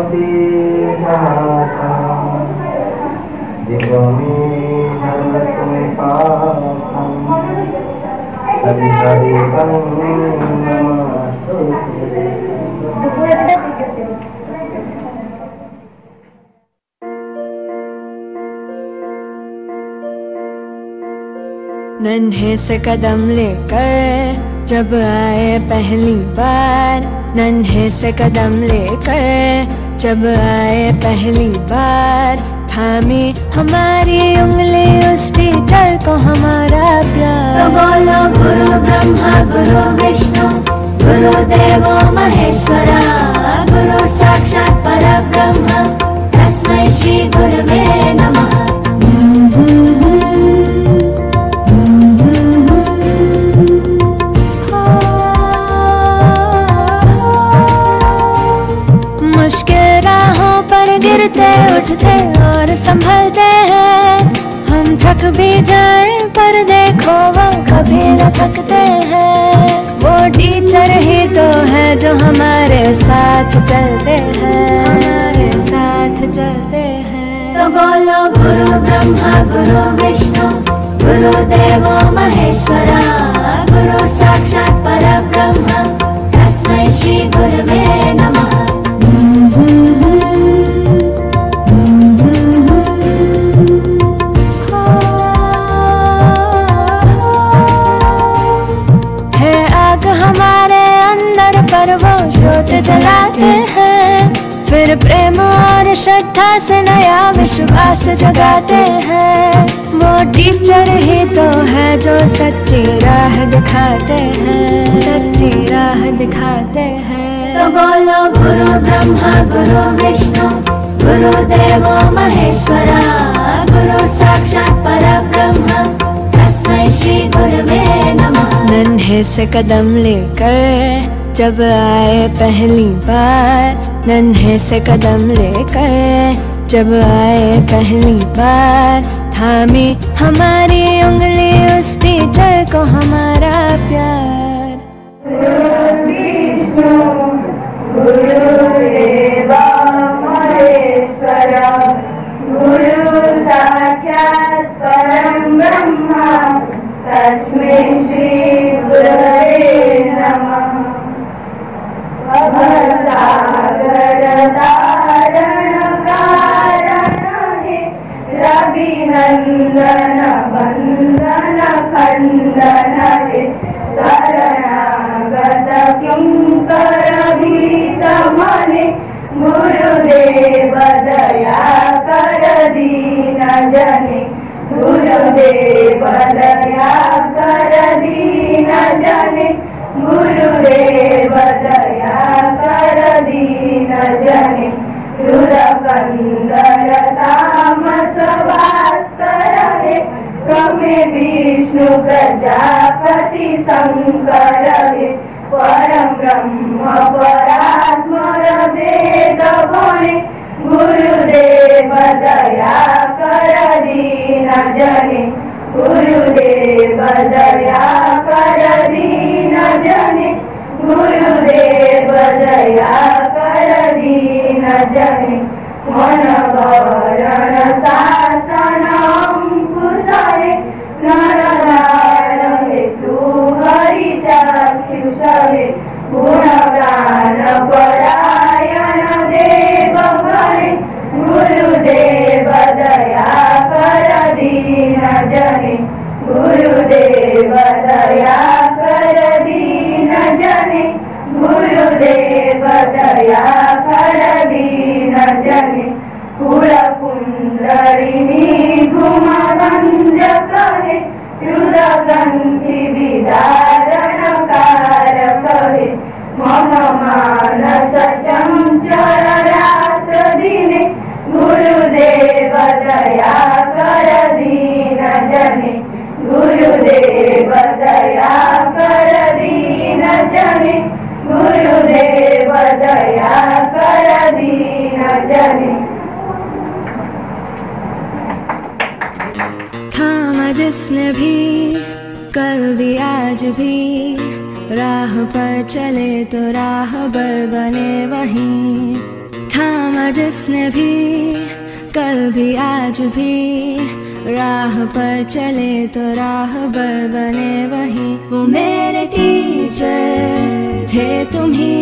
ज्योति जाता दिवमेघं पापं सवितरितं नमस्तुते। नन्हे से कदम लेकर जब आए पहली बार, नन्हे से कदम लेकर जब आए पहली बार, थामी हमारी उंगली उस टीचर को हमारा प्यार। तो बोलो गुरु ब्रह्मा गुरु विष्णु गुरुदेवो महेश्वरा, गुरु साक्षात् परब्रह्म तस्मै श्री गुरुवे नमः। मुश्किल राहों पर गिरते उठते और संभलते हैं, हम थक भी जाएं पर देखो वो कभी न थकते हैं। वो टीचर ही तो है जो हमारे साथ चलते हैं, हमारे साथ चलते हैं। तो बोलो गुरु ब्रह्मा गुरु विष्णु गुरुदेवो महेश्वरा, गुरु साक्षात् परब्रह्म तस्मै श्री गुरुवे नमः। पर वो ज्योत जलाते हैं, फिर प्रेम और श्रद्धा से नया विश्वास जगाते हैं। वो टीचर ही तो है जो सच्ची राह दिखाते हैं, सच्ची राह दिखाते हैं। तो बोलो गुरु ब्रह्मा गुरु विष्णु गुरुदेवो महेश्वरा, गुरु साक्षात् परब्रह्म तस्मै श्री गुरुवे नमः। नन्हे से कदम लेकर जब आए पहली बार, नन्हे से कदम लेकर जब आए पहली बार, थामी हमारी उंगली उस टीचर को हमारा प्यार। विष्णु गुरुदेव महेश्वरा, गुरु साक्षात् परं ब्रह्म तस्मै श्री गुरवे नमः। भवसागर तारण कारण हे रविनंदन वंदन खंडन हे, शरणागत किंकर भीत मने, गुरुदेव दया कर दीन जने, गुरुदेव दया कर दीन जने, गुरुदेव दया कर दीन जने। रुद्रकंदर तामस भास्कर हे, क्रमे विष्णु प्रजापति शंकर हे, परम ब्रह्म परात्पर वेद गणे, गुरुदेव दया कर दीन जने, गुरुदेव दया कर दीन जने, गुरुदेव दया कर दीन जने। मन वरण शासन अंकुश हे, नर नारायण हेतु हरि चाक्षुष हे, गुणगान परायण देव गणे, गुरुदेव दया कर दीन जने, गुरुदेव दया कर दीन जने, गुरुदेव दया कर दीन जने। कुल कुंडलिनी घुमगंज कहे, रुद्रग्रंथि विदारण कारक हे, मम मानस चंचल रात्र दिने, गुरुदेव दया कर दीन जने, गुरुदेव दया कर दीन जने, गुरुदेव दया कर दीन जने। थामा जिसने भी कल भी आज भी, राह पर चले तो राहबर बने वहीं, थामा जिसने भी कल भी आज भी, राह पर चले तो राह पर बने वही। वो मेरे टीचर थे तुम ही,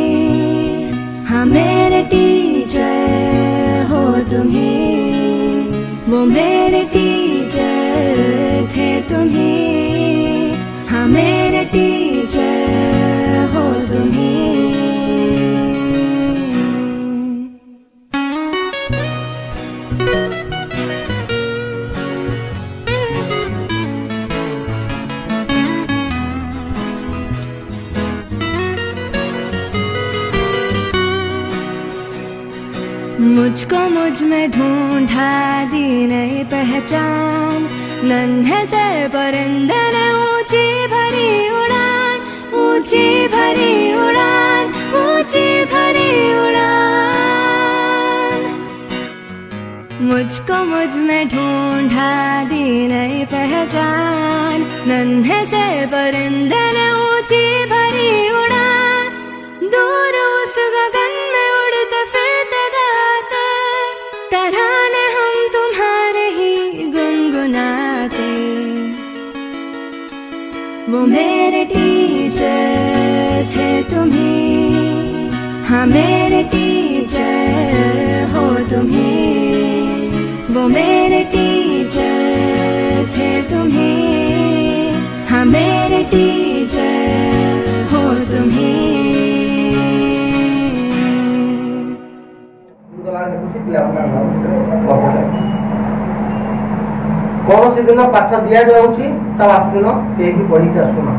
हाँ मेरे टीचर हो तुम ही। वो मेरे टीचर थे तुम ही, हाँ मेरे टीचर हो तुम ही। मुझको मुझ में ढूंढा दी नई पहचान, नन्हे से परिंदे ने ऊंची भरी उड़ान, ऊंची भरी उड़ान, ऊंची भरी उड़ान। मुझको मुझ में ढूंढा दी नई पहचान, नन्हे से परिंदे ने ऊंची भरी उड़ान। दूर उस गगन में उड़ते फिरते गाते, तराने हम तुम्हारे ही गुनगुनाते। वो मेरे टीचर थे तुम ही, हाँ मेरे टीचर हो तुम ही। वो मेरे टीचर थे तुम ही, हाँ मेरे टीचर हो तुम ही। कौन सी दिन पाठ दि जाऊँगी दिन कहीं पढ़ी आसुना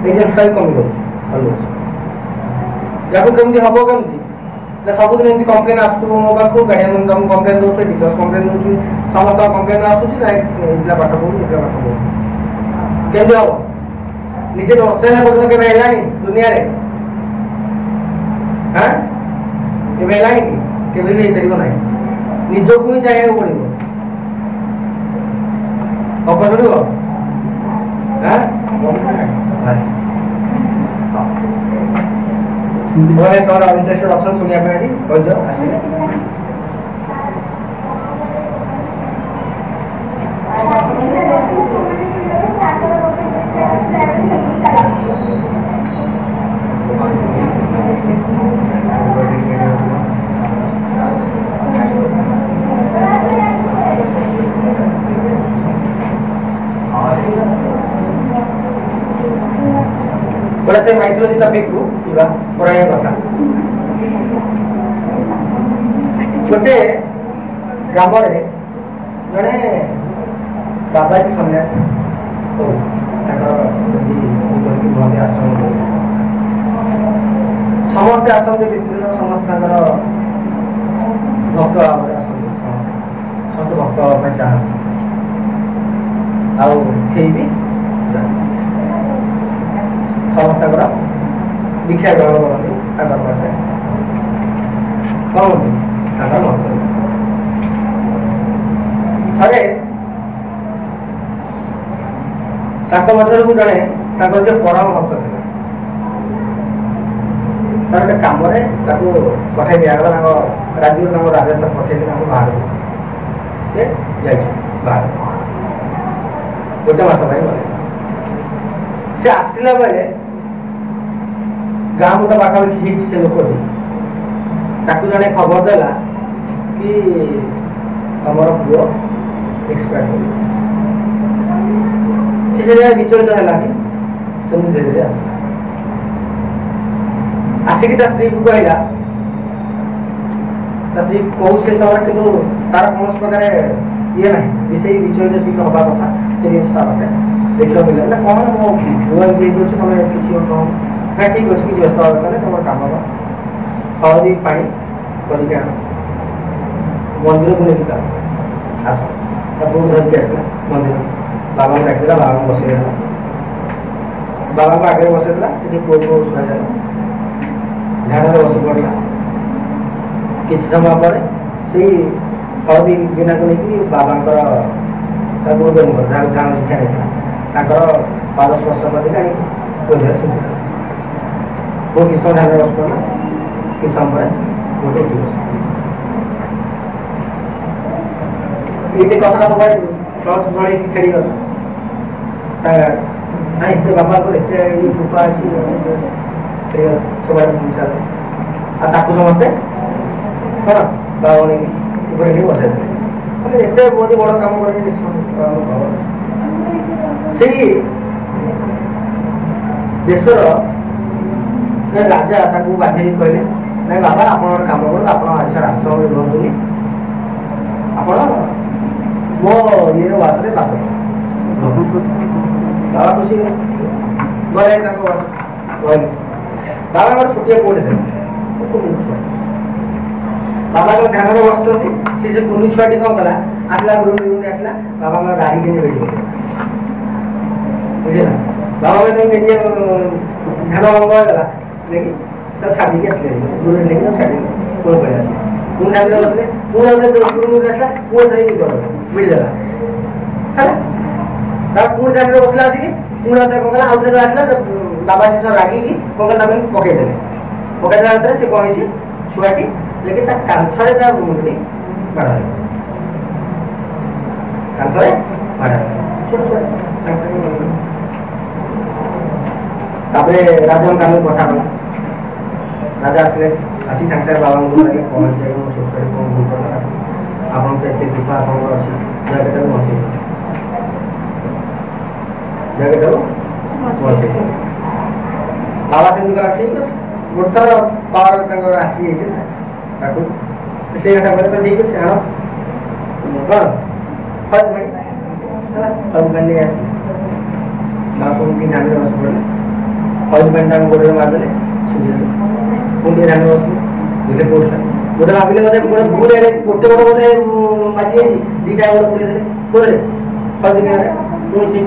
एजेंट कमी गया कमी हम कमी सबुदिन कम्प्लेन आसो मो पाक गार्डियन कम्प्लेन दौर टीचर्स कम्प्लेन दूसरी समस्त कम्प्लेन आसूसी ना पाठ पढ़ू पाठ पढ़ू केमी हम निजे अचेना पर्यटन के है दुनिया हाँ है कि नहीं पार ना निजक ही चाहिए पड़ो अप पड़ो इंटरेस्टेड ऑप्शन सुनिया बड़ा से माइथोलॉजी टॉपिक को किबा पढ़ाया कथा छोटे ग्राम रे जने बाबाजी सन्यासी तो आश्रम समस्त आश्रम विभिन्न समस्त भक्त भाव सब भक्त चाहती भी समस्त दीक्षा ग्रहण करते कौन थे थे मध्य को जड़े जो परम भक्त थे तार गोटे कम पठे दिगला राज्य राजेन्द्र पठे बाहर से बाहर गोटे मस गले से आसला बेले गाँव गोटे पाखापाखि से लोक जड़े खबर देला कि तुम पुओ एक्सपायर हो विचलित है धीरे धीरे आसिक स्त्री को कहला स्त्री कौ से समय कि तार कौन प्रकार ये ना विषय विचलित जी हवा कथा से देखा मिले कौन मो पुआ तुम किसी ना ठीक अच्छे कि व्यस्त दरकार तुम कम हलदी पा करके आन मंदिर को लेकिन आस बो धरिक आसला मंदिर बाबा को डाक बाबा को बसई बाबा को आगे बसईला से पुआ को सुना ध्यान बस पड़ा कि समय पर से हलदी बिना को लेकिन बाबा गुरुदेव जहाँ ध्यान शिक्षा नहीं पाद स्पर्श कर वो किस समय ध्यान बस पड़ा किस समय गोटे ये कथा मोबाइल टॉर्च जोड़े की खेली गला नहीं तो बाबा को देखते ये कृपा अच्छी सब विचार आ ताकू समझते हाँ बाबा ने ऊपर ही बता देते एते बहुत बड़ काम कर देशर राजा ताकू बाध्य कहले नहीं बाबा आप कम कर आश्रम रुहतुनि आप मो ये वास बास बाबा खुशी गले बाबा गोटे छोटिया पुटे थे बाबा ध्यान बसुँच से कुनी छुआटी कौन कला आसला गुरुंडी आसला बाबा गाड़ी के बैठ बुझेगा बाबा ध्यान भंग होगा लेकिन तो छाड़ी आसले गुरु लेकिन छाड़ी पुणी पड़े आस पुणी ध्यान बसले पुणी गुरुंडी आसला पुणी मिलदेला है पुणी ध्यान बसला आसिक पुणी कौन कला आउ आसला बाबा से रागिक कौन कला पकईदे पकईदेला से कौन हो छुआटी लेकिन कांथरे मुंडी माड़ कांथरे माड़ राजा कान कथा कला राजा आसले आसी सागे बाबा लगे पहुँचे छोट कौन भूल कर आप कृपा आप जगह बचे जगह बचे बाबा से ठीक है गोटे थर पावर आसी से कथा तो ठीक अच्छे आण कौन फल पानी आस पुणी ध्यान बस पड़े फल पानी गोड़े मारदे पुणी ध्यान बस गोटे गोटे भाविले बोधे गोटे भूल है गोटे गोटे बोधे बाजी दीटा गोटे पुणी गोड़े फल दिन पुणी चीज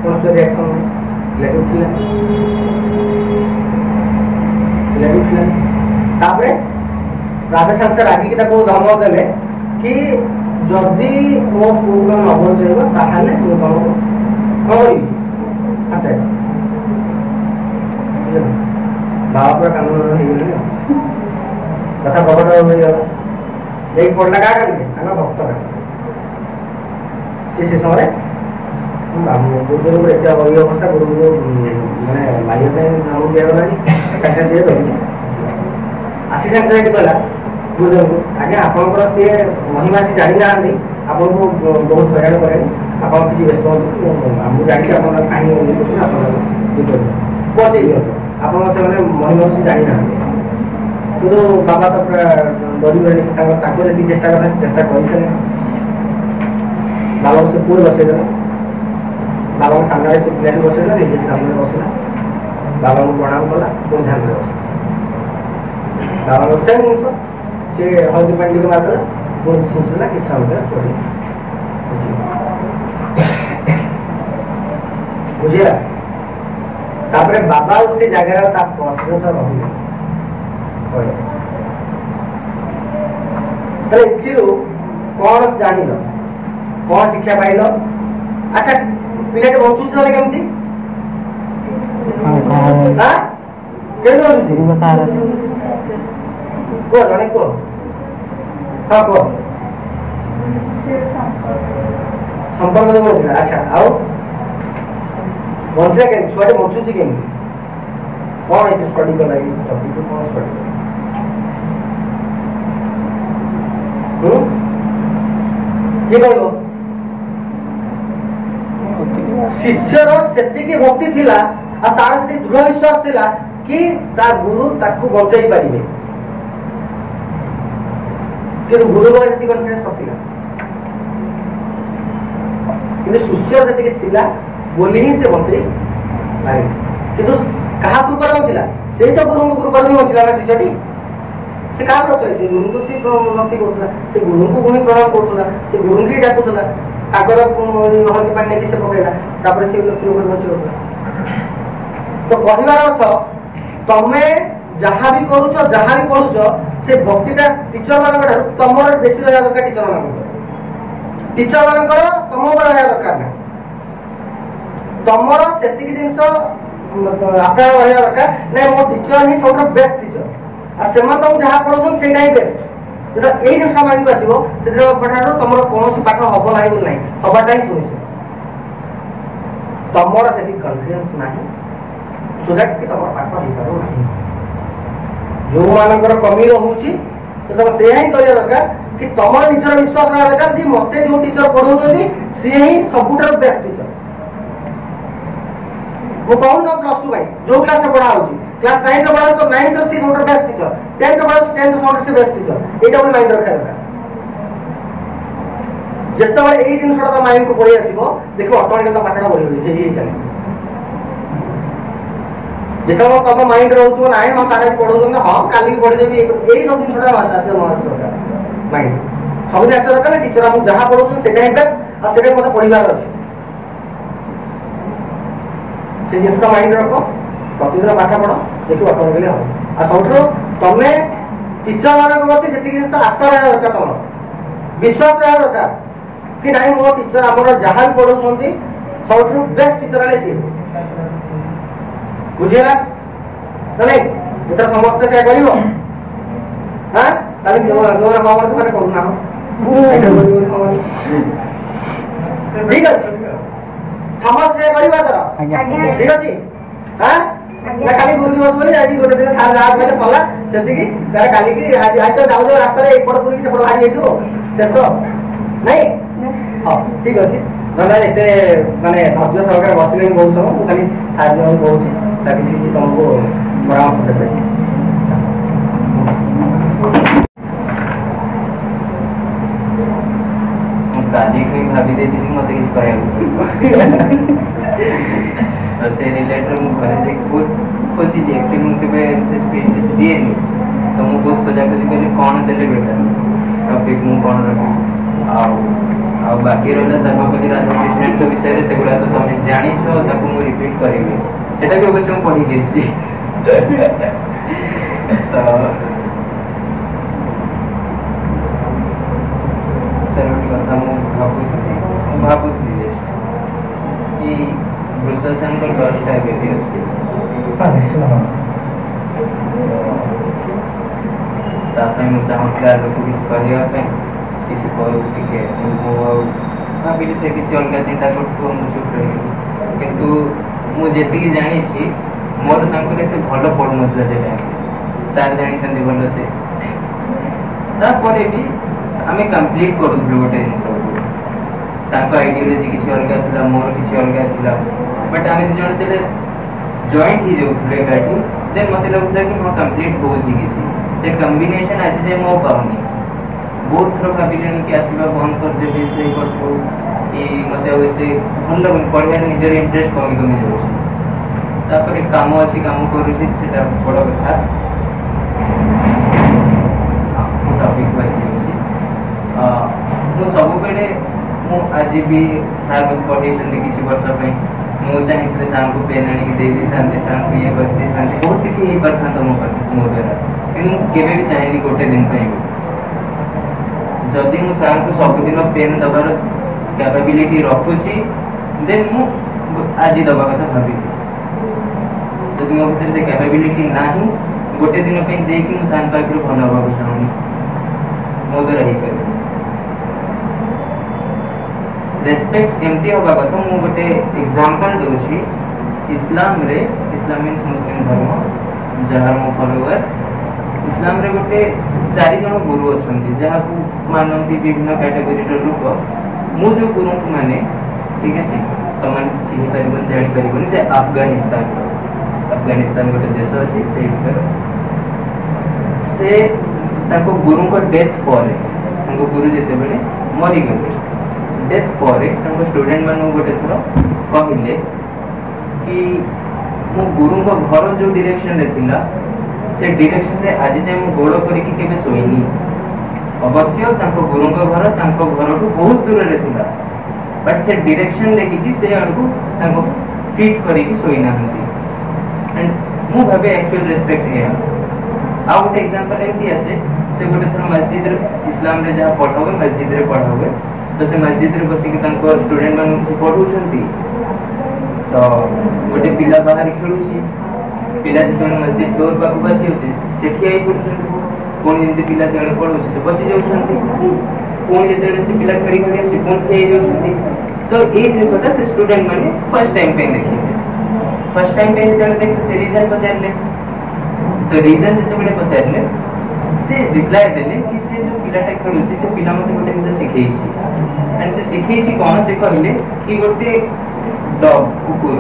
कौन रिएक्शन उठिला राजा साक्षर रागिक धमक देले कि जदि मो पुआ न बचेब ताहले मु तुमको कौन करी बाबा पूरा कानून हो कथा प्रकट हो पड़ला क्या करेंगे भक्त से समय गुरुदेव एत अवस्था गुरु मैंने मारिया दिगला आसी सागे कहला गुरुदेव को आगे आपंकर सी महिमा सी जानी ना आपको बहुत हैरान करे आप किसी व्यस्त मुझे जानी कहीं पहुँचे दिखाँ आप महिमा सी जानी ना कि बाबा तो पूरा डरी गले जी चेष्टा कला चेष्टा कर सारे बाबा से पुल बसईदेला बाबा सामने से पिला बसईला निजे सामने बसला बाबा को प्रणाम कला पुणी ध्यान बस बाबा सेम जिन से हल्दी पानी टी मारदेला पुणी सुनसला कि समय बुझेगा तापर बाबा से जगह प्रश्न रही कौन जान कौन शिक्षा पाइल अच्छा पिला बचुच केमती कह जन कह हाँ कह संपर्क बढ़ा अच्छा आउ बंचला के छुआ बचुची केमती कौन है स्टडी कला टॉपिक कौन स्टडी किए कह शिष्यर से भक्ति थिला आ तार दृढ़ विश्वास थिला कि ता गुरु ताकू बचाई पारिबे कि गुरु को जति कॉन्फिडेंस नथिला कि शिष्य जति थिला बोली ही से बचाई पारि किंतु कहा कृपा नथिला से तो गुरु को कृपा नहीं बचिला ना शिष्यटी से कहा बचाई से गुरु को से भक्ति करथला से गुरु को गुणी प्रणाम करथला से गुरु की डाकुथला आगर हल्दी पानी नहीं से पकड़ा तापर से लोक बची तो कहबार अर्थ तमें जहाँ भी करुच जहाँ भी पढ़ुच से भक्तिटा टीचर मान तुम बेसी रहा दरकार टीचर मान तुम रहा दरकार ना तुम से जिन आपड़ा रहया दरकार नै मो टीचर ही सब बेस्ट टीचर आ सेमा तो जहा पढौछन सेटा ही बेस्ट जेटा एई जे सामान को आसीबो सेटा पठारो तमरो कोनोसी पाठ हबो नाही बोल नाही हबाटा ही सुनिस तमरो सेति कॉन्फिडेंस नाही सो दैट कि तमरो पाठ ही करो नाही जो मानकर कमी रहउची तो तम से ही करिया दरकार कि तमरो निजर विश्वास रहया दरकार जे मते जो टीचर पढौछथि से ही सबुटर बेस्ट टीचर वो कौन सा प्लस 2 भाई जो क्लास में पढ़ा होची क्लास 9 में पढ़ा तो 9 तो सी सबुटर बेस्ट टीचर 10 में पढ़ा 10 तो सबुटर से बेस्ट टीचर एटा बोल माइंड रखा दरकार जत्ता वाले एई दिन छोटा माइंड को पढ़ी आसीबो देखो ऑटोमेटिकली तो पाठटा पढ़ी होई जे चले जेता तम माइंड रहउतो नाही हम सारे पढो तो हां काली पढ़ देबी एई सब दिन छोटा मास आसे माइंड सब दिन आसे दरकार टीचर हम जहां पढो सेटा ही बेस्ट आ सेटा मते पढ़िबार अछि से जिसका माइंड रखो प्रतिदिन पाठ पढ़ो देखो ऑटोमेटिकली हो आ सबठो तमे टीचर मानक प्रति सेति तो आस्था रहया दरकार तमरो विश्वास रहया दरकार कि नाही मो टीचर हमर जहां पढौछंती सबठो बेस्ट टीचर आले सी बुझिला तने इतर समस्त क्या करिवो हां ताली जोरा पावर तो माने करू ना हो ठीक है समस्या करिबा तर ठीक अछि हां ना खाली गुरु दिवस बोली आज गोटे दिन सार जा पहले सला सेति की तार काली की आज तो जाऊ रास्ता रे एपड़ पुरी से पड़ भारी हेतु शेष नहीं हां ठीक अछि नला एते माने धैर्य सहकार बसिले बहुत समय मु खाली सार जन कहूची ताकि से तुमको परामर्श देते काली कोई भाभी दे दी मते किछ कहै से रिलेटेड मु घरे जे बहुत खोजी जे एक्चुअली मु केबे स्पीच दिए नि तो मु बहुत खोजा खोजी करी कोन देले बेटा टॉपिक मु कोन रखी आ बाकी रहला सर्वपल्ली राधाकृष्णन के विषय रे सेगुला तो तुम जानि छो ताको मु रिपीट करिबे सेटा के अवश्य मु पढी गेसी तो सर्वटी कथा मु भाबुती कि प्रशासन को 10 टा बेबी अछि तापै मु चाहूला लोक कि करिया पे किसी कोई के मु भाबी से किसी अलग चिंता करथु मु चुप रही किंतु मु जेति जानि छी मोर तांको एते भलो पढ नथला से टाइम सार जानि छथि भलो से तापरे भी हमें कंप्लीट करू गोटे जिंस तांको आइडियोलॉजी किसी अलग थिला मोर किसी अलग थिला बट हमें जण तेले जॉइंट ही जो गाडी देन मते लगता कि मो कंप्लीट हो जी किसी से कॉम्बिनेशन आज जे मो पाउनी बहुत थरो भाबिलेनी कि आसीबा बंद कर देबे से करतो कि मते होते भल पढ़िया निजर इंटरेस्ट कमी जाउछ तापर काम अछि काम करू छी सेटा बड़ कथा टॉपिक बसी मु सब बेले मु आज भी सार पढ़े किसी वर्ष मु चाहिए सार को पेन आनी दे सार को ये करते बहुत किसी नहीं कर मो द्वारा कि केवे भी चाहिए गोटे दिन जदि मु सार को सबुदिन पेन दबार कैपेबिलिटी रखुची देन मु आज दबा कथा भावी जदि मो भीतर से कैपेबिलिटी नाही गोटे दिन पे देकी मु सार पाखर भल हवा चाहूनी मो द्वारा ही कर रेस्पेक्ट एमती होगा कथा मु गोटे एग्जांपल दोछि इस्लाम मीन्स मुस्लिम धर्म जहार मो फॉलोअर इस्लाम रे गोटे 4 जण गुरु अछंती जहा को मानंती विभिन्न कैटेगरी रो लोक मु जो गुरु को माने ठीक है तमन चिन्ह परिबन जानि परिबन से अफगानिस्तान गोटे देश अछि से भीतर से ताको गुरु को डेथ पर ताको गुरु जेते बेले मरि गले डेथ पर स्टूडेंट मान गोटे थर कहले कि मो गुरु को घर जो डायरेक्शन रे थिला से डायरेक्शन रे आज जे मो गोड़ करी कि केबे सोइनी अवश्य ताको गुरु को घर ताको घर को बहुत दूर रे थिला बट से डायरेक्शन देखि कि से अनको ताको फिट करी कि सोइना हंती एंड मो भाबे एक्चुअल रेस्पेक्ट है आ गोटे एग्जांपल एमती आसे से गोटे थर मस्जिद रे इस्लाम रे जहा पढ़ावे मस्जिद रे पढ़ावे तो से मस्जिद रे बसी के तांको स्टूडेंट मान से पढौछंती तो गोटे पिला बाहर खेलुची पिला जे डोर पाखु बसी होचे सेठी आई पड़छन कोन जंती पिला सेडे पड़ोची से बसी जाउछंती कोन जेते से पिला खड़ी खड़ी से कोन थे जाउछंती तो ए जिसोटा से स्टूडेंट माने फर्स्ट टाइम पे देखि फर्स्ट टाइम पे जेते देख से रीजन पचारले तो रीजन जेते बडे पचारले से रिप्लाई देले कि से जो पिलाटा खेलुची से पिला मते गोटे जिंस सिखै छी एंड से सिखै छी कोन से कहले कि गोटे डॉग कुकुर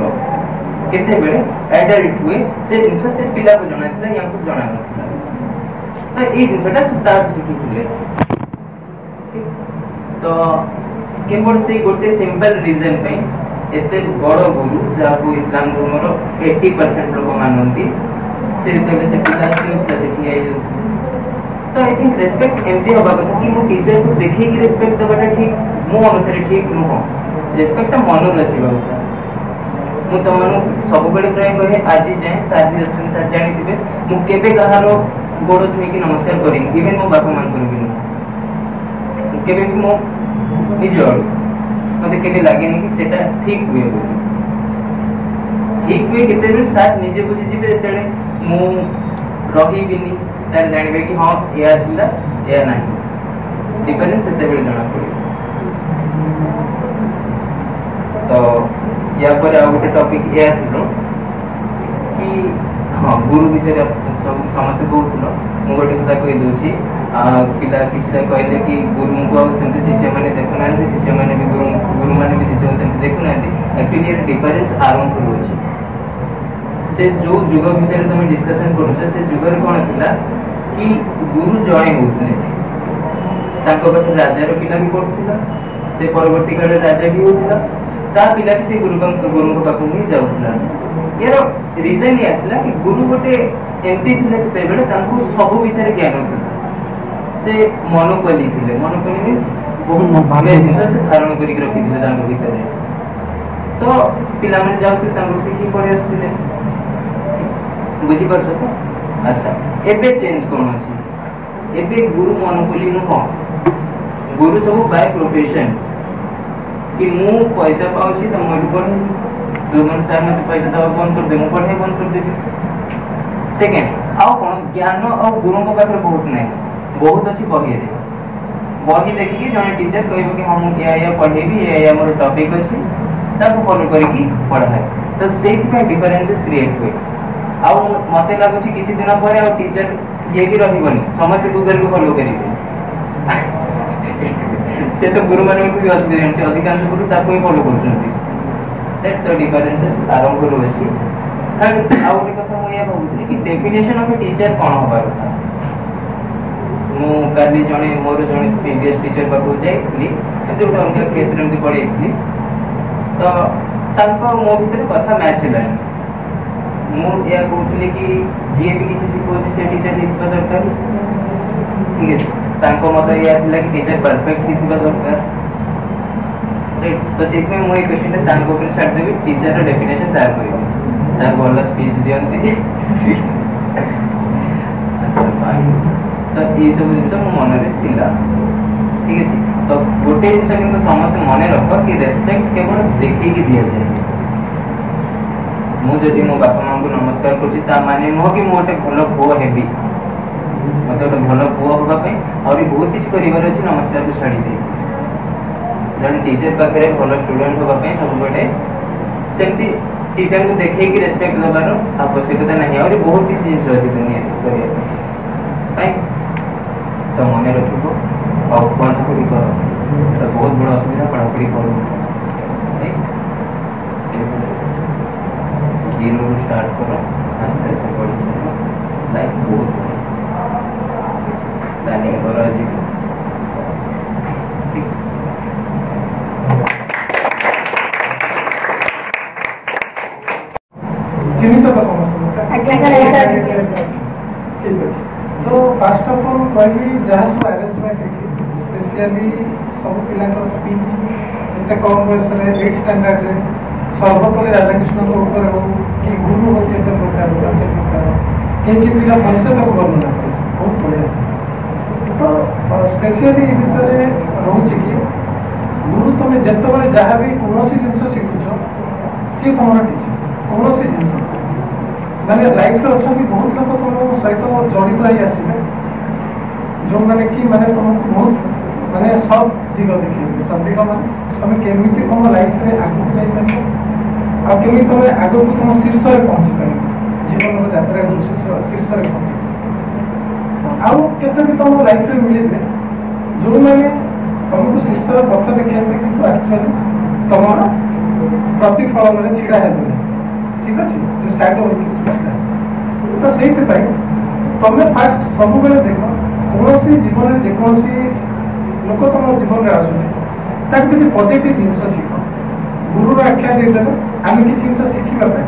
केते बेले एडल्ट हुए से जिंस से पिला को जणाइतला या को जणा नथला तो ए जिंसटा से तार सिखिले तो केवल से गोटे सिंपल रीजन पे एते बड़ गुरु जाको इस्लाम धर्म रो 80% लोग मानंती से तबे से पिला से सिखि आई तो आई थिंक रेस्पेक्ट एमती होबा कथा कि मो टीचर को देखि कि रेस्पेक्ट देबाटा ठीक मो अनुसार ठीक नुहो रेस्पेक्ट मन रसिबा कथा मु तमनु सब बेले ट्राई करे आज जाय साथी अछन साथ जानि दिबे मु केबे कहारो गोड़ छुई कि नमस्कार करिन इवन मो बापा मान करबिन केबे भी मो निजर मते केबे लागेनी कि सेटा ठीक हुए बोली ठीक हुए केते बेर साथ निजे बुझि जिबे तेले मु रही बिनी सर जानबे कि हां या थिला या नाही डिफरेंस सेते बेर जଣା पड़े तो या पर आ गोटे टॉपिक या थिलो कि हां गुरु विषय समस्त कहउतलो मु गोटे कथा कहि दोछि पिला किछटा कहले कि गुरु को सेंते शिष्य माने देखु नांती शिष्य माने भी गुरु माने भी शिष्य सेंते देखु नांती एक्चुअली ये डिफरेंस आरंभ होछि से जो जुग विषय तुम डिस्कशन करूछ से जुग रे कोन थिला कि गुरु जणे होतले ताको पथ राजा रो पिला भी पड़थिला से परवर्ती काल राजा भी होतला ता पिला से गुरु को पाखु ही जाउतला यार रीजन ये आतला कि गुरु गोटे एमती थिले से बेले तांको सब विषय रे ज्ञान होतला से मोनोपोली थिले मोनोपोली मींस बहुत भागे जिंस से धारण करी रखि थिले तांको भीतर तो पिला माने जाउतले तांको सिखि पड़े आस्थिले बुझी परछ तो अच्छा एबे चेंज कोन अछि एबे गुरु मोनोपोली नु हो गुरु सब बाय प्रोफेशन कि मु पैसा पाउछि त मोर पर दुमन सार में पैसा दबा बंद कर दे मु पढ़े बंद कर दे सेकंड आउ कोन ज्ञान और गुरु को पाखर बहुत नै बहुत अछि बही रे बही देखि कि जने टीचर कहबो कि हम या पढ़ेबी या मोर टॉपिक अछि ताको फॉलो करी कि पढ़ाए तो सेट पे डिफरेंसेस क्रिएट हुए आ मते लागु छी किछि दिन पर आ टीचर ये भी रहिबनी समस्त गूगल को फॉलो करिवे से तो गुरु माने भी एक्सपीरियंस है अधिकांश गुरु ताको ही फॉलो करछन्ती दैट द डिफरेंसेस आरंभ करू अछि थर्ड आउट कथा मु या कहउतली कि डेफिनेशन ऑफ ए टीचर कोन होबा कथा मु काली जने मोर जने प्रीवियस टीचर बाबू जाइतली किंतु उनका केस रे पढेइतली तो ताको मो भीतर कथा मैच होला मु या कहउतली कि जे भी किछि सिखोछि से टीचर हितबा दरकार ठीक है तांको मत या थिला कि टीचर परफेक्ट हितबा दरकार राइट तो सेखमे मु एक क्वेश्चन तांको पर छाड़ देबी टीचर रो डेफिनेशन सार करिवे सार बोला स्पीच दियंती अच्छा फाइन तो ये सब जिंस मो मन रे थिला ठीक है तो गोटे जिंस किंतु समस्त मन रख कि रेस्पेक्ट केवल देखि कि दिया जाय मु जदि मो बापा मां को नमस्कार करछि ता माने नो कि मोटे भलो पुओ हेबी मते तो भलो पुओ होबा पे और बहुत किछ करिवार अछि नमस्कार को छाडी दे जन टीचर पाखरे भलो स्टूडेंट होबा पे सब बडे सेमती टीचर को देखे कि रेस्पेक्ट दबारो आवश्यकता नहीं और बहुत किछ जिंस अछि दुनिया करिया राइट तो मने रखिबो और कोन को करो तो बहुत बड़ा असुविधा पढ़ाई करो जीरो स्टार्ट करो आस्ते आस्ते बढ़ी लाइफ बहुत प्लानिंग करो जी ठीक चिन्हित तो समस्त ठीक है तो फर्स्ट ऑफ ऑल कहबी जहाँ सब अरेंजमेंट है स्पेशली सब पिलांकर स्पीच एते कम बयस रे 8 स्टैंडर्ड रे सर्वपरि राधाकृष्ण को ऊपर हो कि गुरु हो एते प्रकार अच्छे प्रकार के पिला भलसे तक वर्णना बहुत बढ़िया तो स्पेशली भितरे रहउछि कि गुरु तमे जत्ते बळे जहाँ भी कोनोसी जिंस शिखुछ सी तुम टीचर कौन सी जिन मैंने लाइफ अच्छा बहुत लोग तुम सहित जड़ित हो आसवे जो मैंने कि माने तुमको बहुत माने सब दिग देखिए सब दिग माने तुम केमी तुम लाइफ में आगे जापर आमी तुम आग को तुम शीर्ष में पहुंची पार जीवन यात्रा शीर्ष में पहुंची आउ केते भी तुम लाइफ में मिले जो मैंने तुमको शीर्ष पथ देखा कि एक्चुअली तुम प्रतिफलन में छिड़ा है ठीक अच्छे जो सैड तो से तुम फास्ट सब बेले देख कौन जीवन में जेकोसी लोक तुम जीवन में आसुचे किसी पॉजिटिव जिनस शिख गुरु आख्या देदेले आम कि जिन शिखापी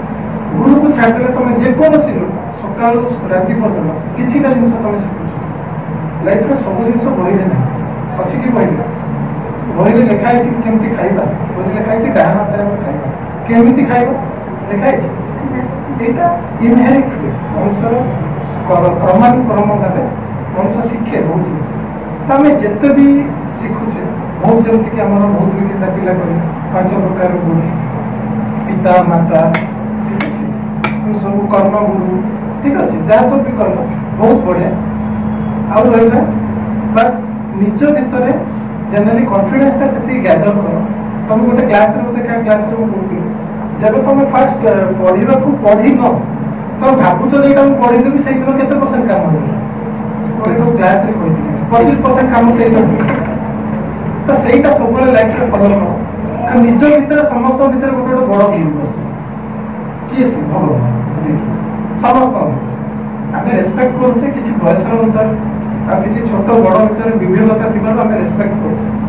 गुरु को छाड़देले तुम जेकोसी लोक सका राति पर्यटन किसी जिन तुम शिखुच लाइफ में सब जिन बही ना अच्छी कि बही लिखाई केमती खाइबा बही लिखाई डाहाण हाथ में खाइबा केमती खाइबा लिखाई यहाँ इनहेरिट हुए मनुष्यर क्रमानुक्रम भाव मनुष्य शिखे बहुत जिन आम जिते भी शिखुचे बहुत जमीक आम बहुत गीता पिला करें 5 प्रकार गुरु पिता माता ठीक अच्छे सब कर्म गुरु ठीक अच्छे जहाँ सब भी कल बहुत बढ़िया आउ रहा बस निज भितर जनरली कॉन्फिडेंस से गैदर कर तुम गोटे क्लास देखा क्लास कहती जब तुम फास्ट पढ़ा को पढ़ी न तुम भावुच जो पढ़ीदेवी से दिन के परसेंट काम हो क्लास रे कहती 25% काम से तो सहीटा सब लाइफ में फलो कर निज भितर समस्त भितर गोटे गोटे बड़ गेम बस किए सी भगवान समस्त आम रेस्पेक्ट करुचे किसी बयस अंतर आ किसी छोट बड़ भितर विभिन्नता थी आम रेस्पेक्ट करुचे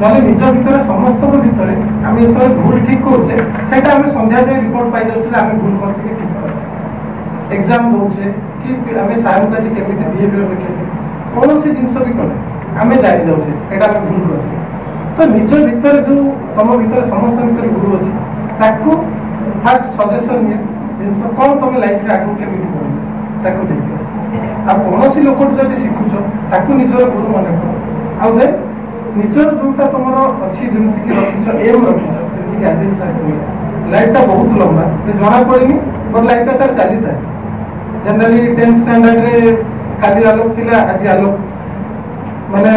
ना निज भितर समस्त भितर आम जो भूल ठीक करुचे से संध्या दे रिपोर्ट पाई जाऊे आम भूल करते ठीक कर एग्जाम दौचे कि आम सार को आज केमी बिहेवियर देखे कौन सी जिन भी कले आम जारी जाऊे यहाँ आम भूल करते तो निज भितर जो तुम भितर समस्त भितर गुरु अच्छी फास्ट सजेसन निये जिन कौन तुम लाइफ में आगे केमी बढ़ आ कौन सी लोक जब शिखुच निजर गुरु मन कर आउ दे निजर जोटा तुम अच्छी जमीक रखिच एम रखिच जमीक आदिल सार कह लाइफटा बहुत लंबा से जना पड़ेनी बट लाइफटा तार चली था जनरली 10th स्टैंडर्ड रे खाली आलोक थिला आज आलोक माने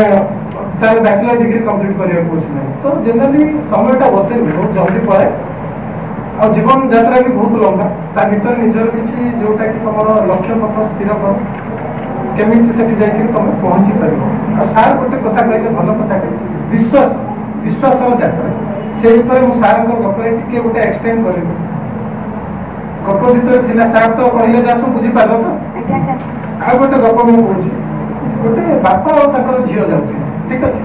तार बैचलर डिग्री कंप्लीट करिया कोर्स नहीं तो जनरली समयटा बसे बहुत जल्दी पड़े और जीवन यात्रा भी बहुत लंबा ता भीतर निजर किसी जोटा कि तुम लक्ष्य पथ स्थिर कर केमिति सेठी जाई तुम पहुंची पार और सार गोटे कथा कहले भल कथा कहले विश्वास विश्वासर यात्रा से सार गपर टी गोटे एक्सटेंड कर गप भर थिला सार तो कहले जा सब बुझी पार तो आ गोटे गप मु कहूँ गोटे बापा और झील जाऊे ठीक अच्छे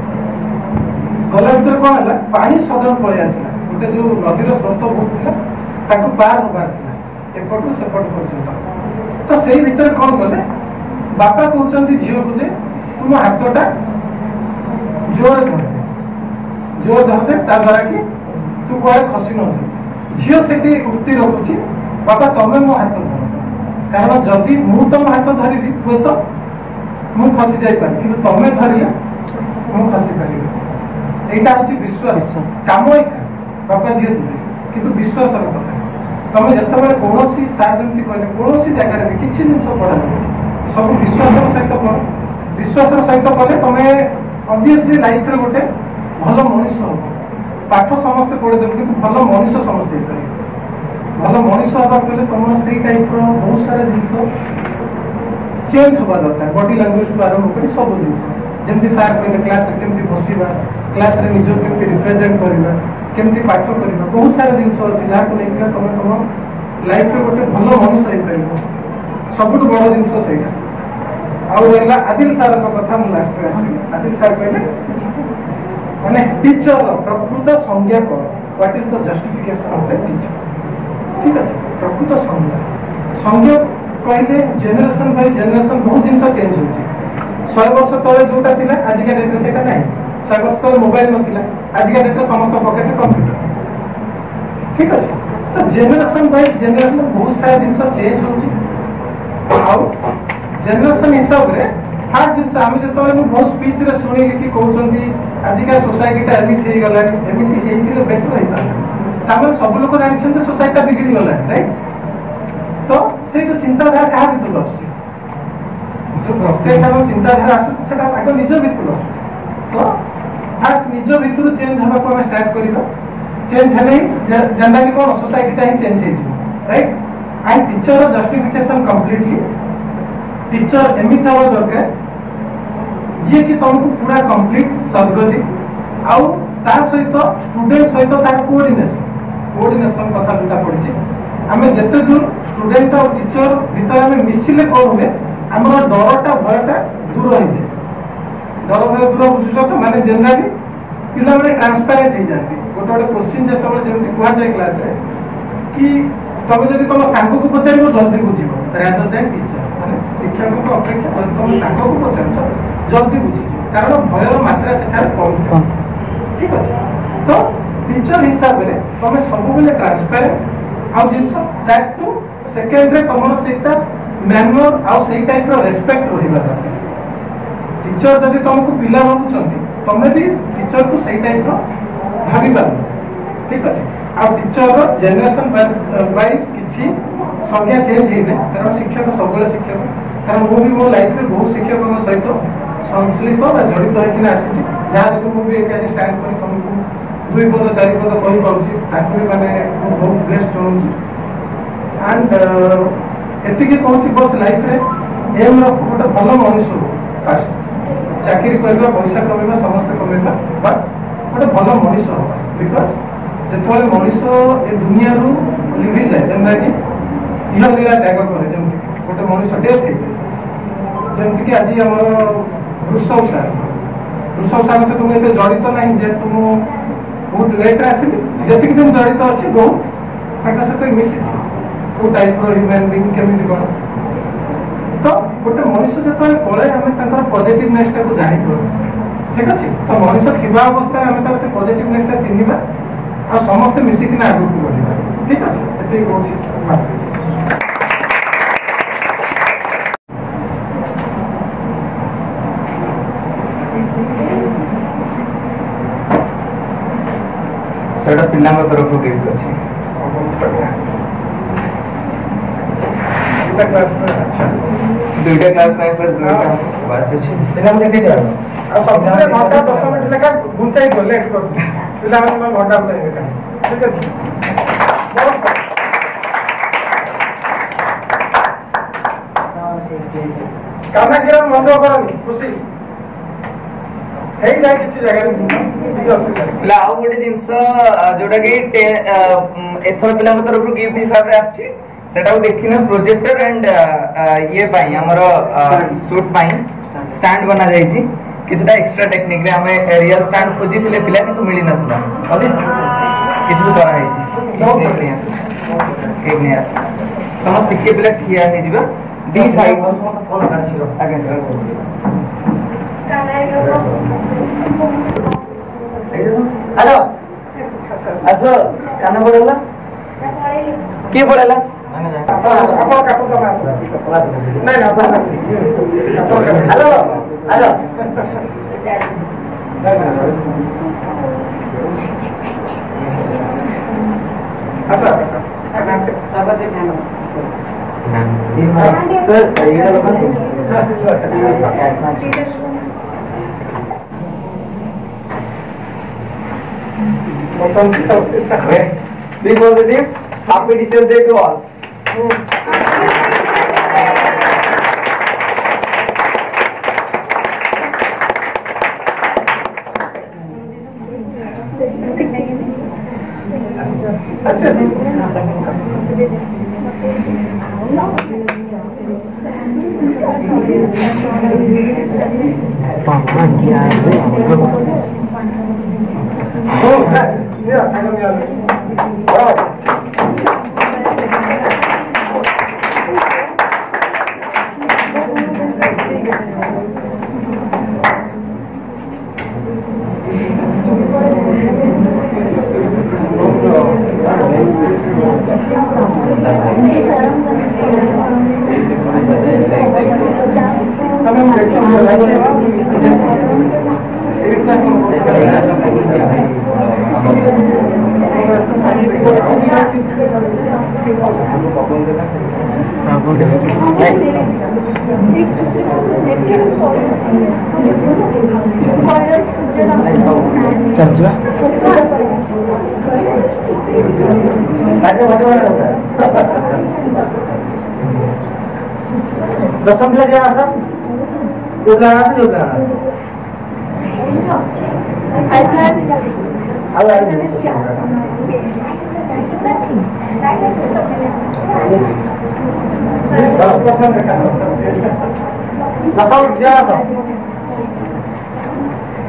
गला भर कौन है पानी सडन पलि आसला गोटे जो नदीर स्रोत बहुत था पार होबार था एपटू सेपट पर्यटन तो से भीतर कौन कले बापा कहते झील को जे तुम हाथटा जोर धरदे द्वारा कि तू कड़े खसी न झील से उक्ति रखुची बापा तमें मो हाथ धर कारण जदि मु तुम हाथ धरबी हुए तो मु खसी जापर कि तमें धरले मु खसी पारि यहाँ हूँ विश्वास कम एका बापा झील जी कि विश्वास कथा तुम जिते कौन सार जमी कहले कौन जगह भी किसी जिन पढ़ा सब विश्वास सहित पढ़ विश्वास सहित कले तुम ऑब्वियसली लाइफ रे गोटे भल मनीष हम पाठ समस्ते पढ़ीदेव कि भल मनीष समस्ते भल मनीष हवा गले तुम से टाइप बहुत सारा जिन चेंज हवा दरकार बॉडी लैंग्वेज को आरंभ कर सब जिन जमी सार कहले क्लास केमती बसवा क्लास रे निज केमती रिप्रेजेंट करवा केमती पाठ करवा बहुत सारा जिन अच्छी जहाँ को लेकर तुम तुम लाइफ रे गोटे भल मनीष हो पार सब बड़ जिन से आला आदिल सार कथा मुझे लास्ट में आसली आदिल सार कहले माने टीचर प्रकृत संज्ञा कौन what is the justification of the teacher ठीक अच्छे प्रकृत संज्ञा संज्ञा कहले जेनेरेशन बाय जेनेरेशन बहुत जिन चेंज हो 100 वर्ष तले जोटा थिला आजिका डेट से ना 100 वर्ष तले मोबाइल नथिला आजिका डेट समस्त पॉकेट में कंप्यूटर ठीक अच्छे तो जेनेरेशन बाय जेनेरेशन बहुत सारा जिन चेंज हो जेनेरेशन हिसाब रे फास्ट जिन आम जो बहुत स्पीच रे शुणी कि कहते आजिका सोसाइटीटा एमती हो गला एमती बेटर होता तामें सब लोग जानते सोसाइटी बिगड़ी गला राइट तो से जो चिंताधारा क्या भीतर आसुची जो प्रत्येक आम चिंताधारा आसुची आगे निज भीतर आसुची तो फास्ट निज भीतर चेंज हवा को स्टार्ट करबा चेंज हेले जनरली कोन सोसाइटी टा ही चेंज हे right and teacher justification completely teacher एमित हवा दरकार जे कि तुमको पूरा कंप्लीट सदगति आउ ता सहित स्टूडेंट सहित तार कोऑर्डिनेशन कथा जोटा पड़ी आमे जते दूर स्टूडेंट और टीचर भीतर आमे मिसिले कोन हुए हमर डरटा भयटा दूर हो जाए डर भय दूर बुझुछ तो माने जनरली पिला माने ट्रांसपेरेंट हो जाती गोटे गोटे क्वेश्चन जते जेमति कुआ जाय क्लास रे कि तमे जदि तुम सांग को पचारिबो जल्दी बुझिबो रादर देन टीचर माने शिक्षक को अपेक्षा तुम सांग को पचारछ जल्दी बुझिबो कारण भयर मात्रा सेठार कम ठीक अछि तो टीचर हिसाब रे तुम सब बेले ट्रांसपेरेंट आउ जिंस दैट टू सेकेंड रे तुमर सेटा मैनुअल आउ सेही टाइप रो रेस्पेक्ट रहिबा दरकार टीचर जदि तुमको पिला भाबुचंती तमे भी टीचर को सेही टाइप रो भाबी पारो ठीक अछि आ टीचर रो जनरेशन वाइज किछि संख्या चेंज हेने कारण शिक्षक सब बेले शिक्षक कारण मो भी मो लाइफ रे बहुत शिक्षक को सहित संश्लित व जड़ित होइकिना आसी जहाँ देखो मु भी एकाजी स्टैंड कर तुमको 2 पद 4 पद कहि पाउची ताकि माने बहुत बेस्ट होउची एंड एतिकी कहूँ बस लाइफ रे एम गोटे भल मनीष फास्ट चाकरी करवा पैसा कमेवा समस्त कमेवा बट गोटे भल मनीष बिकज जो मनीष ए दुनिया लिभि जाए जेनता कि इह लीला त्याग करे जमती गोटे मनीष डेथ हो जमती कि आज आम वृषभ सार से तुम ये जड़ित ना जे तुम बहुत लेट आसली जी दिन जड़ित अच्छी बहुत सहित मिसी को टाइप ह्यूमन बीइंग केमिति कोन तो गोटे मनुष्य जो पड़े आम पॉजिटिवनेस को जानी ठीक अच्छे तो मनुष्य थिबा अवस्था आम से पॉजिटिवनेस चिन्हवा आ समस्ते मिसिकिना आगु को बढ़िबा ठीक अच्छे एते कहूँ सेटा पिला तरफ गिफ्ट अच्छे दुईटा क्लास में सर बात अच्छी पिला मुझे दे दिया आ सब घंटा 10 मिनट लगा घुंचाई को लेट कर पिला में घंटा चाहिए ठीक है काना किरण बंद करनी खुशी हेई जाय किछि जगह पिला आ गोटे जिंस जोटा कि एथर पिला तरफ गिफ्ट हिसाब रे आछि सेटा को देखिना प्रोजेक्टर एंड ये पाई हमर शूट पाई स्टैंड बना जाई छी किछटा एक्स्ट्रा टेक्निक रे हमें रियल स्टैंड खोजी थिले पिला कि मिली नथला ओके किछ तो करा है एक नहीं समस्त टिके पिला ठिया हे जिबा दी साइड आगे सर हेलो असो काना पड़ला के पड़ला हेलो हेलो अच्छा Be positive. Happy Teachers Day to all. Thank you. दशम पिला दिया आसा जो प्लान आसा जो प्लान दशम दिया आसा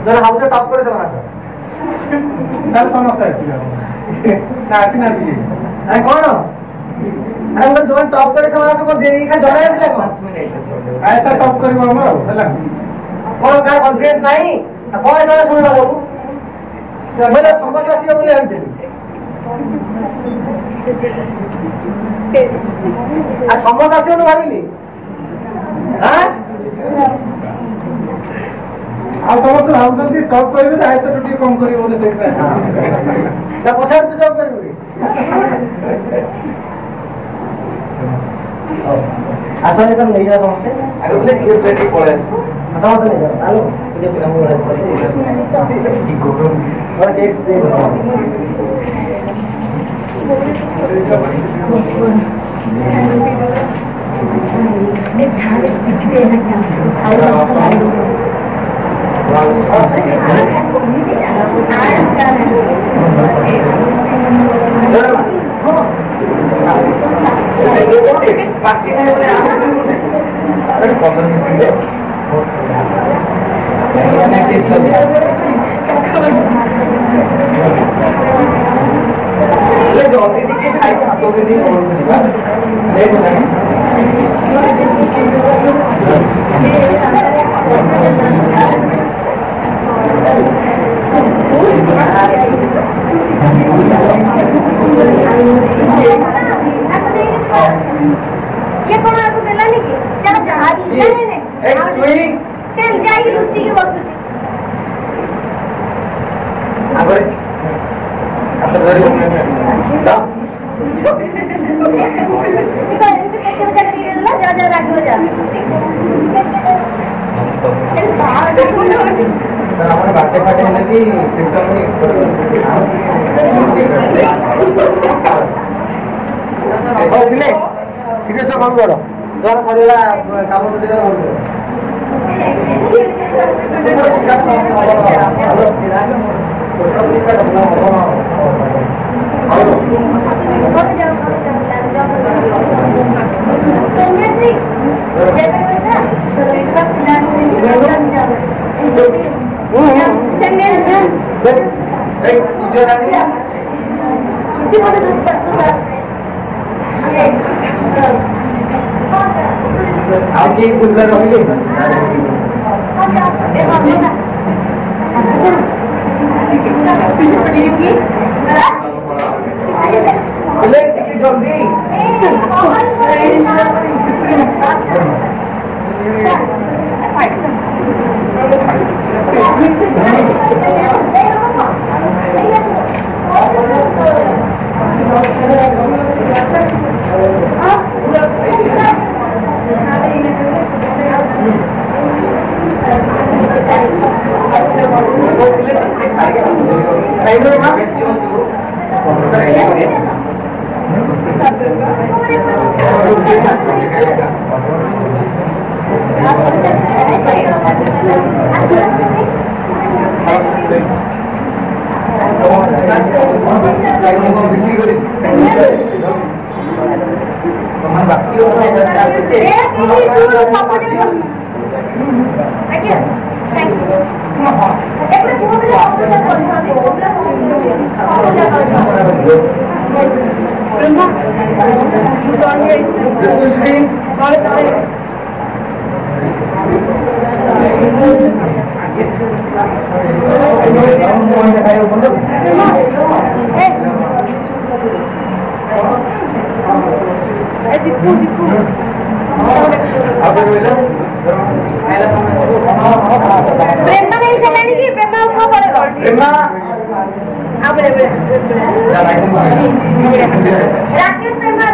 जरा हाउ टॉप करे जमा आसा तार समस्या अछि ना आसी ना दिए अरे कौन अरे वो जोन टॉप करे जमा आसा को देरी का जरा आसी लगो ऐसा टॉप करी हमर हला कौन का कॉन्फिडेंस नहीं कौन जरा सुन बाबू मेरा समस्या सी बोले हंते आ समस्या सी तो भाबिली हां आ समस्त भावजन टॉप करबे तो ऐसा टुटी कम करी बोले देखता है ना पछाड़ तू टॉप करबी आसने तो नहीं जा समझते अगर बोले छे प्लेट ही पड़े समझ नहीं जा आलो मुझे फिर हम लोग और केक स्प्रे ये कौन आपको दिला नहीं कि चल जा नहीं चल जाएगी रुचि की वस्तु आगे आप घर में दा इनको इनसे पैसे बचा के दे देला जा जा राख हो जा सर हमारे बातें बातें है कि सिस्टम में और दिले सीरियस काम करो द्वारा सरीला काम करते जाओ आपकी सुंदर रहेगी जल्दी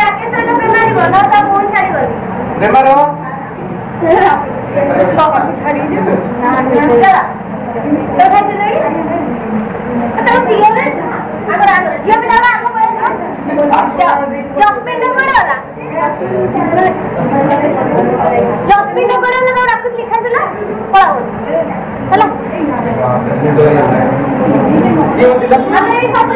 ରାକେଶ ସହିତ ପ୍ରେମାରି ଭଲ ତା ଫୋନ୍ ଛାଡ଼ିଗଲି ପ୍ରେମାର ଝିଅ ପିଲା ଆଗ ପଳେଇ ଜସ୍ମିନ ଗଲା ଜସ୍ମିନ ଗଲା ତାକୁ ଡାକୁ ଲେଖାଥିଲା ପଳାଉ ହେଲା ଆମେ ଏଇ ସବୁ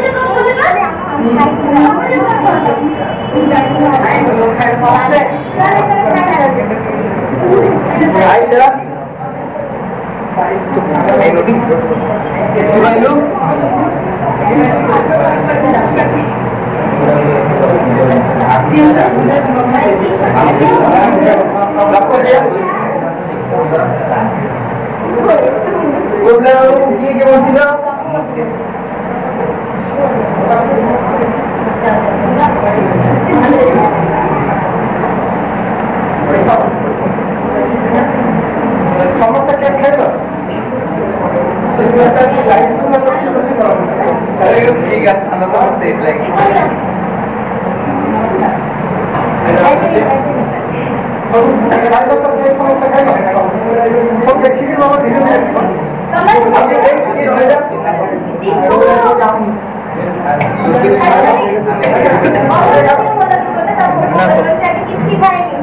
ସମସ୍ତେ କେକ୍ ଖାଇଲ ଠିକ আছে ଆମେ ତ ସେଫ୍ ଲାଗି ସବୁ ଖାଇଲ ତ କେକ୍ ସମସ୍ତେ ଖାଇଲ ସବୁ ଦେଖିକି ବାବା ଧୀରେ କିଛି ଖାଇନି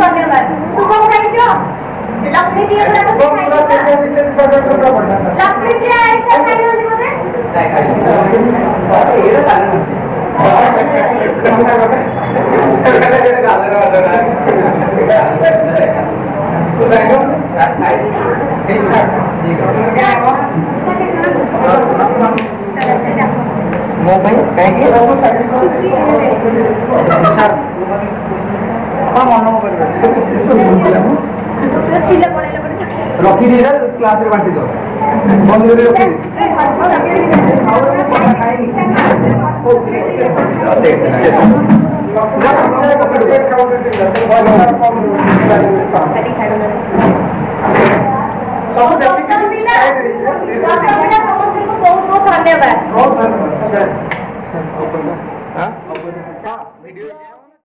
ଧନ୍ୟବାଦ ଶୁଭ ଖାଇଛ ଲକ୍ଷ୍ମୀ ପ୍ରିୟ ଲକ୍ଷ୍ମୀ ପ୍ରିୟ ଆଇସା ଖାଇଛନ୍ତି ବୋଧେ ମୋ ପାଇଁ କାହିଁକି ରଖିଦିଏ କ୍ଲାସରେ ବାଣ୍ଟି ଦବ ବନ୍ଦ କରି ରଖିଦିଏ